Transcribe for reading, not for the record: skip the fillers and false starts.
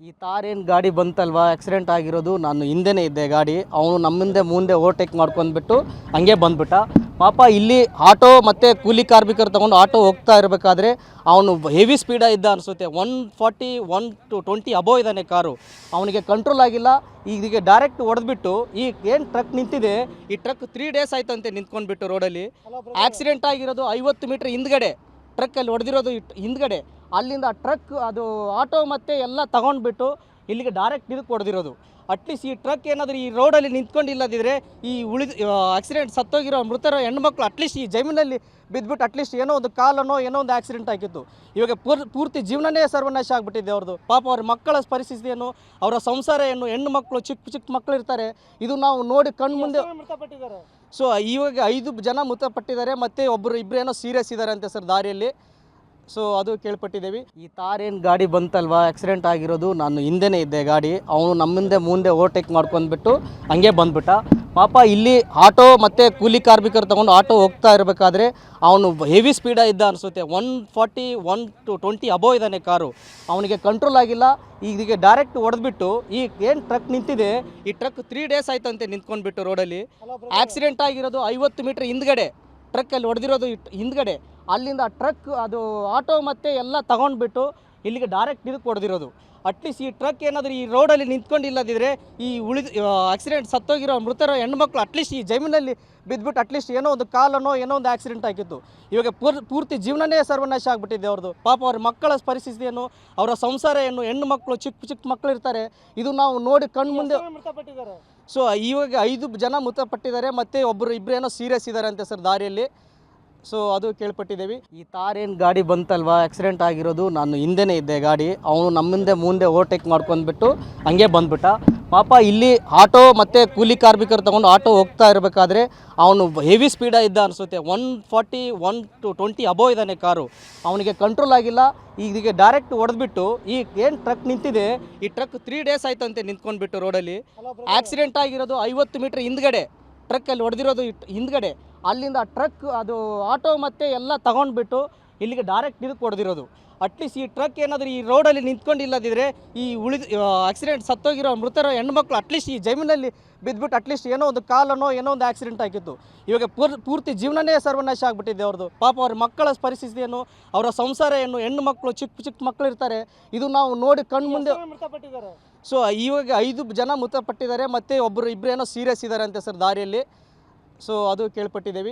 ಈ ತಾರೇನು ಗಾಡಿ ಬಂತಲ್ವಾ ಆಕ್ಸಿಡೆಂಟ್ ಆಗಿರೋದು, ನಾನು ಹಿಂದೆನೇ ಇದ್ದೆ ಗಾಡಿ. ಅವನು ನಮ್ಮಿಂದ ಮುಂದೆ ಓವರ್ಟೇಕ್ ಮಾಡ್ಕೊಂಡ್ಬಿಟ್ಟು ಹಂಗೆ ಬಂದ್ಬಿಟ್ಟ. ಪಾಪ ಇಲ್ಲಿ ಆಟೋ ಮತ್ತು ಕೂಲಿ ಕಾರ್ಮಿಕರು ತೊಗೊಂಡು ಆಟೋ ಹೋಗ್ತಾ ಇರಬೇಕಾದ್ರೆ ಅವನು ಹೆವಿ ಸ್ಪೀಡ ಇದ್ದ ಅನಿಸುತ್ತೆ. 140 120 ಅಬೋವ್ ಇದ್ದಾನೆ ಕಾರು. ಅವನಿಗೆ ಕಂಟ್ರೋಲ್ ಆಗಿಲ್ಲ. ಈಗ ಡೈರೆಕ್ಟ್ ಹೊಡೆದ್ಬಿಟ್ಟು ಈ ಏನು ಟ್ರಕ್ ನಿಂತಿದೆ, ಈ ಟ್ರಕ್ 3 ಡೇಸ್ ಆಯ್ತಂತೆ ನಿಂತ್ಕೊಂಡ್ಬಿಟ್ಟು ರೋಡಲ್ಲಿ. ಆಕ್ಸಿಡೆಂಟ್ ಆಗಿರೋದು 50 ಮೀಟ್ರ್ ಹಿಂದ್ಗಡೆ, ಟ್ರಕ್ಕಲ್ಲಿ ಹೊಡೆದಿರೋದು ಹಿಂದ್ಗಡೆ. ಅಲ್ಲಿಂದ ಟ್ರಕ್ ಅದು ಆಟೋ ಮತ್ತು ಎಲ್ಲ ತಗೊಂಡ್ಬಿಟ್ಟು ಇಲ್ಲಿಗೆ ಡೈರೆಕ್ಟ್ ಇದಕ್ಕೆ ಹೊಡೆದಿರೋದು. ಅಟ್ಲೀಸ್ಟ್ ಈ ಟ್ರಕ್ ಏನಾದರೂ ಈ ರೋಡಲ್ಲಿ ನಿಂತ್ಕೊಂಡಿಲ್ಲದಿದ್ದರೆ ಈ ಆಕ್ಸಿಡೆಂಟ್ ಸತ್ತೋಗಿರೋ ಮೃತರ ಹೆಣ್ಮಕ್ಳು ಅಟ್ಲೀಸ್ಟ್ ಈ ಜಮೀನಲ್ಲಿ ಬಿದ್ದುಬಿಟ್ಟು ಅಟ್ಲೀಸ್ಟ್ ಏನೋ ಒಂದು ಕಾಲನೋ ಏನೋ ಒಂದು ಆಕ್ಸಿಡೆಂಟ್ ಆಗಿತ್ತು. ಇವಾಗ ಪೂರ್ತಿ ಜೀವನನೇ ಸರ್ವನಾಶ ಆಗಿಬಿಟ್ಟಿದೆ ಅವ್ರದ್ದು. ಪಾಪ ಅವ್ರ ಮಕ್ಕಳ ಪರಿಸ್ಥಿತಿ ಏನು, ಅವರ ಸಂಸಾರ ಏನು, ಹೆಣ್ಣು ಮಕ್ಕಳು ಚಿಕ್ಕ ಮಕ್ಕಳು ಇರ್ತಾರೆ. ಇದು ನಾವು ನೋಡಿ ಕಣ್ಮುಂದೆ. ಸೊ ಇವಾಗ 5 ಜನ ಮೃತಪಟ್ಟಿದ್ದಾರೆ, ಮತ್ತು ಇಬ್ಬರು ಏನೋ ಸೀರಿಯಸ್ ಇದ್ದಾರೆ ಅಂತೆ ಸರ್ ದಾರಿಯಲ್ಲಿ. ಸೊ ಅದು ಕೇಳ್ಪಟ್ಟಿದ್ದೇವೆ. ಈ ತಾರೇನು ಗಾಡಿ ಬಂತಲ್ವಾ ಆಕ್ಸಿಡೆಂಟ್ ಆಗಿರೋದು, ನಾನು ಹಿಂದೆನೇ ಇದ್ದೆ ಗಾಡಿ. ಅವನು ನಮ್ಮಿಂದ ಮುಂದೆ ಓವರ್ಟೇಕ್ ಮಾಡ್ಕೊಂಡ್ಬಿಟ್ಟು ಹಂಗೆ ಬಂದ್ಬಿಟ್ಟ. ಪಾಪ ಇಲ್ಲಿ ಆಟೋ ಮತ್ತು ಕೂಲಿ ಕಾರ್ಮಿಕರು ತೊಗೊಂಡು ಆಟೋ ಹೋಗ್ತಾ ಇರಬೇಕಾದ್ರೆ ಅವನು ಹೆವಿ ಸ್ಪೀಡ ಇದ್ದ ಅನಿಸುತ್ತೆ. 140 120 ಅಬೋವ್ ಇದ್ದಾನೆ ಕಾರು. ಅವನಿಗೆ ಕಂಟ್ರೋಲ್ ಆಗಿಲ್ಲ. ಈಗ ಡೈರೆಕ್ಟ್ ಹೊಡೆದ್ಬಿಟ್ಟು ಈ ಏನು ಟ್ರಕ್ ನಿಂತಿದೆ, ಈ ಟ್ರಕ್ 3 ಡೇಸ್ ಆಯ್ತಂತೆ ನಿಂತ್ಕೊಂಡ್ಬಿಟ್ಟು ರೋಡಲ್ಲಿ. ಆಕ್ಸಿಡೆಂಟ್ ಆಗಿರೋದು 50 ಮೀಟ್ರ್ ಹಿಂದ್ಗಡೆ, ಟ್ರಕ್ಕಲ್ಲಿ ಹೊಡೆದಿರೋದು ಹಿಂದ್ಗಡೆ. ಅಲ್ಲಿಂದ ಟ್ರಕ್ ಅದು ಆಟೋ ಮತ್ತು ಎಲ್ಲ ತಗೊಂಡ್ಬಿಟ್ಟು ಇಲ್ಲಿಗೆ ಡೈರೆಕ್ಟ್ ಇದಕ್ಕೆ ಹೊಡೆದಿರೋದು. ಅಟ್ಲೀಸ್ಟ್ ಈ ಟ್ರಕ್ ಏನಾದರೂ ಈ ರೋಡಲ್ಲಿ ನಿಂತ್ಕೊಂಡಿಲ್ಲದಿದ್ದರೆ ಈ ಆಕ್ಸಿಡೆಂಟ್ ಸತ್ತೋಗಿರೋ ಮೃತರ ಹೆಣ್ಮಕ್ಳು ಅಟ್ಲೀಸ್ಟ್ ಈ ಜಮೀನಲ್ಲಿ ಬಿದ್ದುಬಿಟ್ಟು ಅಟ್ಲೀಸ್ಟ್ ಏನೋ ಒಂದು ಕಾಲನೋ ಏನೋ ಒಂದು ಆಕ್ಸಿಡೆಂಟ್ ಆಗಿತ್ತು. ಇವಾಗ ಪೂರ್ತಿ ಜೀವನನೇ ಸರ್ವನಾಶ ಆಗಿಬಿಟ್ಟಿದೆ ಅವ್ರದ್ದು. ಪಾಪ ಅವ್ರ ಮಕ್ಕಳ ಪರಿಸ್ಥಿತಿ ಏನು, ಅವರ ಸಂಸಾರ ಏನು, ಹೆಣ್ಣು ಮಕ್ಕಳು ಚಿಕ್ಕ ಮಕ್ಕಳು ಇರ್ತಾರೆ. ಇದು ನಾವು ನೋಡಿ ಕಣ್ಮುಂದೆ. ಸೊ ಇವಾಗ 5 ಜನ ಮೃತಪಟ್ಟಿದ್ದಾರೆ, ಮತ್ತು ಇಬ್ಬರು ಏನೋ ಸೀರಿಯಸ್ ಇದ್ದಾರೆ ಅಂತೆ ಸರ್ ದಾರಿಯಲ್ಲಿ. ಸೊ ಅದು ಕೇಳ್ಪಟ್ಟಿದ್ದೇವೆ. ಈ ತಾರೇನು ಗಾಡಿ ಬಂತಲ್ವಾ ಆಕ್ಸಿಡೆಂಟ್ ಆಗಿರೋದು, ನಾನು ಹಿಂದೆನೇ ಇದ್ದೆ ಗಾಡಿ. ಅವನು ನಮ್ಮಿಂದ ಮುಂದೆ ಓವರ್ಟೇಕ್ ಮಾಡ್ಕೊಂಡ್ಬಿಟ್ಟು ಹಂಗೆ ಬಂದ್ಬಿಟ್ಟ. ಪಾಪ ಇಲ್ಲಿ ಆಟೋ ಮತ್ತು ಕೂಲಿ ಕಾರ್ಮಿಕರು ತೊಗೊಂಡು ಆಟೋ ಹೋಗ್ತಾ ಇರಬೇಕಾದ್ರೆ ಅವನು ಹೆವಿ ಸ್ಪೀಡ ಇದ್ದ ಅನಿಸುತ್ತೆ. 140 120 ಅಬೋವ್ ಇದ್ದಾನೆ ಕಾರು. ಅವನಿಗೆ ಕಂಟ್ರೋಲ್ ಆಗಿಲ್ಲ. ಈಗ ಡೈರೆಕ್ಟ್ ಹೊಡೆದ್ಬಿಟ್ಟು ಈ ಏನು ಟ್ರಕ್ ನಿಂತಿದೆ, ಈ ಟ್ರಕ್ 3 ಡೇಸ್ ಆಯ್ತಂತೆ ನಿಂತ್ಕೊಂಡ್ಬಿಟ್ಟು ರೋಡಲ್ಲಿ. ಆಕ್ಸಿಡೆಂಟ್ ಆಗಿರೋದು 50 ಮೀಟ್ರ್ ಹಿಂದ್ಗಡೆ, ಟ್ರಕ್ಕಲ್ಲಿ ಹೊಡೆದಿರೋದು ಹಿಂದ್ಗಡೆ. ಅಲ್ಲಿಂದ ಟ್ರಕ್ ಅದು ಆಟೋ ಮತ್ತು ಎಲ್ಲ ತಗೊಂಡ್ಬಿಟ್ಟು ಇಲ್ಲಿಗೆ ಡೈರೆಕ್ಟ್ ಇದಕ್ಕೆ ಹೊಡೆದಿರೋದು. ಅಟ್ಲೀಸ್ಟ್ ಈ ಟ್ರಕ್ ಏನಾದರೂ ಈ ರೋಡಲ್ಲಿ ನಿಂತ್ಕೊಂಡಿಲ್ಲದಿದ್ದರೆ ಈ ಆಕ್ಸಿಡೆಂಟ್ ಸತ್ತೋಗಿರೋ ಮೃತರ ಹೆಣ್ಮಕ್ಳು ಅಟ್ಲೀಸ್ಟ್ ಈ ಜಮೀನಲ್ಲಿ ಬಿದ್ದುಬಿಟ್ಟು ಅಟ್ಲೀಸ್ಟ್ ಏನೋ ಒಂದು ಕಾಲನೋ ಏನೋ ಒಂದು ಆಕ್ಸಿಡೆಂಟ್ ಆಗಿತ್ತು. ಇವಾಗ ಪೂರ್ತಿ ಜೀವನನೇ ಸರ್ವನಾಶ ಆಗಿಬಿಟ್ಟಿದೆ ಅವ್ರದ್ದು. ಪಾಪ ಅವ್ರ ಮಕ್ಕಳ ಪರಿಸ್ಥಿತಿ ಏನು, ಅವರ ಸಂಸಾರ ಏನು, ಹೆಣ್ಣು ಮಕ್ಕಳು ಚಿಕ್ಕ ಮಕ್ಕಳು ಇರ್ತಾರೆ. ಇದು ನಾವು ನೋಡಿ ಕಣ್ಮುಂದೆ. ಸೊ ಇವಾಗ 5 ಜನ ಮೃತಪಟ್ಟಿದ್ದಾರೆ, ಮತ್ತು ಇಬ್ಬರು ಏನೋ ಸೀರಿಯಸ್ ಇದ್ದಾರೆ ಅಂತೆ ಸರ್ ದಾರಿಯಲ್ಲಿ. ಸೊ ಅದು ಕೇಳ್ಪಟ್ಟಿದ್ದೇವೆ.